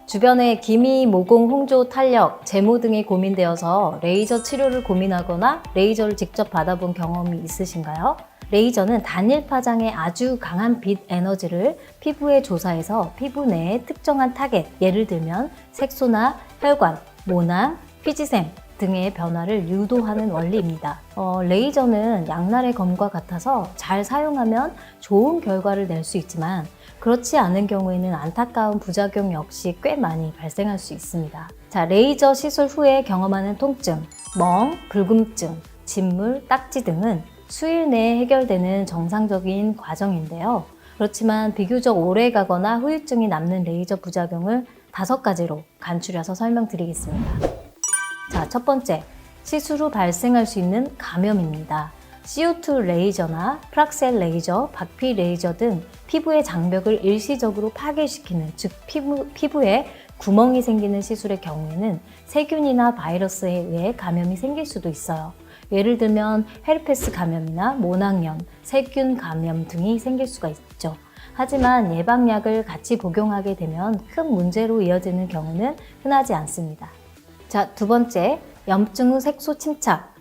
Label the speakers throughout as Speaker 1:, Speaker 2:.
Speaker 1: 주변에 기미, 모공, 홍조, 탄력, 제모 등이 고민되어서 레이저 치료를 고민하거나 레이저를 직접 받아본 경험이 있으신가요? 레이저는 단일 파장의 아주 강한 빛 에너지를 피부에 조사해서 피부 내에 특정한 타겟, 예를 들면 색소나 혈관, 모낭, 피지샘 등의 변화를 유도하는 원리입니다. 레이저는 양날의 검과 같아서 잘 사용하면 좋은 결과를 낼 수 있지만 그렇지 않은 경우에는 안타까운 부작용 역시 꽤 많이 발생할 수 있습니다. 자, 레이저 시술 후에 경험하는 통증, 멍, 불금증, 진물, 딱지 등은 수일 내에 해결되는 정상적인 과정인데요. 그렇지만 비교적 오래 가거나 후유증이 남는 레이저 부작용을 5가지로 간추려서 설명드리겠습니다. 자, 첫 번째, 시술 후 발생할 수 있는 감염입니다. CO2 레이저나 프락셀 레이저, 박피 레이저 등 피부의 장벽을 일시적으로 파괴시키는, 즉 피부에 구멍이 생기는 시술의 경우에는 세균이나 바이러스에 의해 감염이 생길 수도 있어요. 예를 들면 헤르페스 감염이나 모낭염, 세균 감염 등이 생길 수가 있죠. 하지만 예방약을 같이 복용하게 되면 큰 문제로 이어지는 경우는 흔하지 않습니다. 자, 두 번째, 염증 후 색소 침착.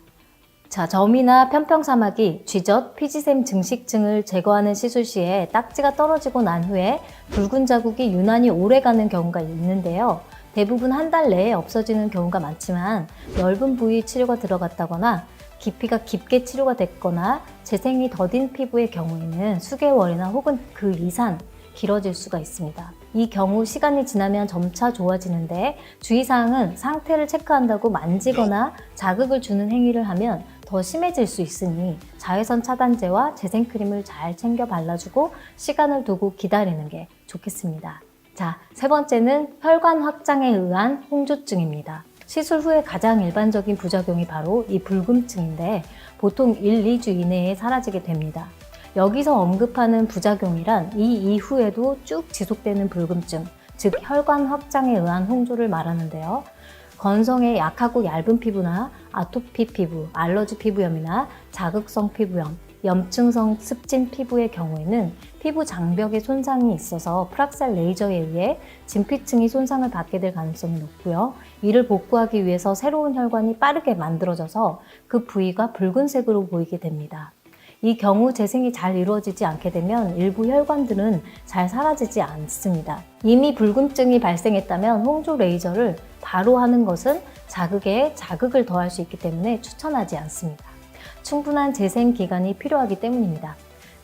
Speaker 1: 자, 점이나 편평사마귀, 쥐젖, 피지샘 증식증을 제거하는 시술 시에 딱지가 떨어지고 난 후에 붉은 자국이 유난히 오래가는 경우가 있는데요. 대부분 한 달 내에 없어지는 경우가 많지만 넓은 부위 치료가 들어갔다거나 깊이가 깊게 치료가 됐거나 재생이 더딘 피부의 경우에는 수개월이나 혹은 그 이상 길어질 수가 있습니다. 이 경우 시간이 지나면 점차 좋아지는데 주의사항은 상태를 체크한다고 만지거나 자극을 주는 행위를 하면 더 심해질 수 있으니 자외선 차단제와 재생크림을 잘 챙겨 발라주고 시간을 두고 기다리는 게 좋겠습니다. 자, 세 번째는 혈관 확장에 의한 홍조증입니다. 시술 후에 가장 일반적인 부작용이 바로 이 불금증인데 보통 1, 2주 이내에 사라지게 됩니다. 여기서 언급하는 부작용이란 이 이후에도 쭉 지속되는 불금증, 즉 혈관 확장에 의한 홍조를 말하는데요. 건성에 약하고 얇은 피부나 아토피 피부, 알러지 피부염이나 자극성 피부염, 염증성 습진 피부의 경우에는 피부 장벽에 손상이 있어서 프락셀 레이저에 의해 진피층이 손상을 받게 될 가능성이 높고요. 이를 복구하기 위해서 새로운 혈관이 빠르게 만들어져서 그 부위가 붉은색으로 보이게 됩니다. 이 경우 재생이 잘 이루어지지 않게 되면 일부 혈관들은 잘 사라지지 않습니다. 이미 불금증이 발생했다면 홍조 레이저를 바로 하는 것은 자극에 자극을 더할 수 있기 때문에 추천하지 않습니다. 충분한 재생 기간이 필요하기 때문입니다.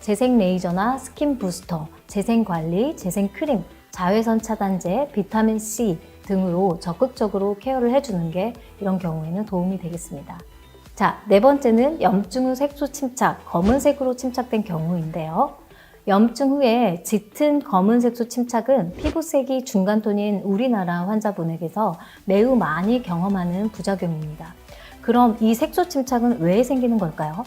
Speaker 1: 재생 레이저나 스킨 부스터, 재생 관리, 재생 크림, 자외선 차단제, 비타민 C 등으로 적극적으로 케어를 해주는 게 이런 경우에는 도움이 되겠습니다. 자, 네 번째는 염증 후 색소 침착, 검은색으로 침착된 경우인데요. 염증 후에 짙은 검은 색소 침착은 피부색이 중간톤인 우리나라 환자분에게서 매우 많이 경험하는 부작용입니다. 그럼 이 색소 침착은 왜 생기는 걸까요?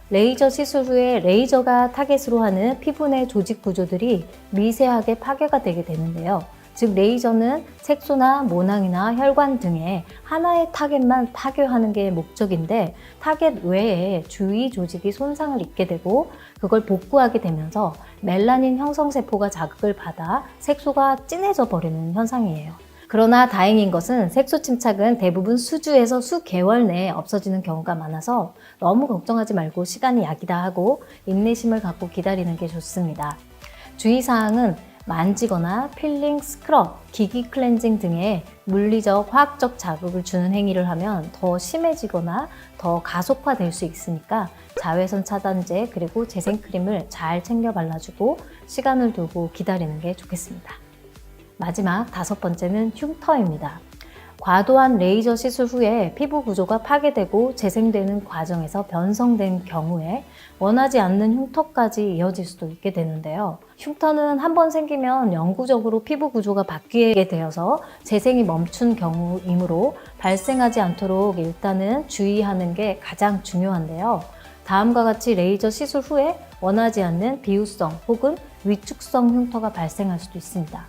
Speaker 1: 레이저 시술 후에 레이저가 타겟으로 하는 피부 내 조직 구조들이 미세하게 파괴가 되게 되는데요. 즉 레이저는 색소나 모낭이나 혈관 등의 하나의 타겟만 파괴하는 게 목적인데 타겟 외에 주위 조직이 손상을 입게 되고 그걸 복구하게 되면서 멜라닌 형성세포가 자극을 받아 색소가 진해져 버리는 현상이에요. 그러나 다행인 것은 색소 침착은 대부분 수주에서 수개월 내에 없어지는 경우가 많아서 너무 걱정하지 말고 시간이 약이다 하고 인내심을 갖고 기다리는 게 좋습니다. 주의사항은 만지거나 필링, 스크럽, 기기 클렌징 등의 물리적, 화학적 자극을 주는 행위를 하면 더 심해지거나 더 가속화될 수 있으니까 자외선 차단제 그리고 재생크림을 잘 챙겨 발라주고 시간을 두고 기다리는 게 좋겠습니다. 마지막 5번째는 흉터입니다. 과도한 레이저 시술 후에 피부 구조가 파괴되고 재생되는 과정에서 변성된 경우에 원하지 않는 흉터까지 이어질 수도 있게 되는데요. 흉터는 한번 생기면 영구적으로 피부 구조가 바뀌게 되어서 재생이 멈춘 경우이므로 발생하지 않도록 일단은 주의하는 게 가장 중요한데요. 다음과 같이 레이저 시술 후에 원하지 않는 비유성 혹은 위축성 흉터가 발생할 수도 있습니다.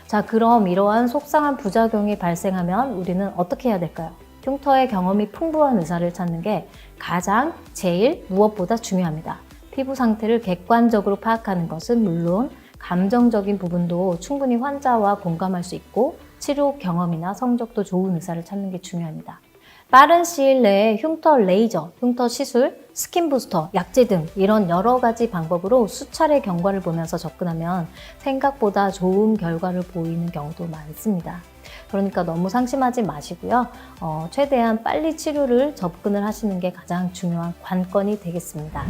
Speaker 1: 자, 그럼 이러한 속상한 부작용이 발생하면 우리는 어떻게 해야 될까요? 흉터의 경험이 풍부한 의사를 찾는 게 가장 제일 무엇보다 중요합니다. 피부 상태를 객관적으로 파악하는 것은 물론 감정적인 부분도 충분히 환자와 공감할 수 있고 치료 경험이나 성적도 좋은 의사를 찾는 게 중요합니다. 빠른 시일 내에 흉터 레이저, 흉터 시술, 스킨 부스터, 약제 등 이런 여러 가지 방법으로 수차례 경과를 보면서 접근하면 생각보다 좋은 결과를 보이는 경우도 많습니다. 그러니까 너무 상심하지 마시고요. 최대한 빨리 치료를 접근을 하시는 게 가장 중요한 관건이 되겠습니다.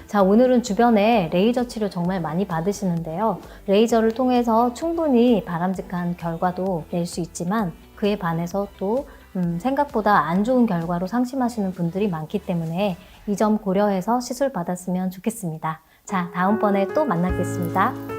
Speaker 1: 자, 오늘은 주변에 레이저 치료 정말 많이 받으시는데요. 레이저를 통해서 충분히 바람직한 결과도 낼 수 있지만 그에 반해서 또 생각보다 안 좋은 결과로 상심하시는 분들이 많기 때문에 이 점 고려해서 시술 받았으면 좋겠습니다. 자, 다음번에 또 만나겠습니다.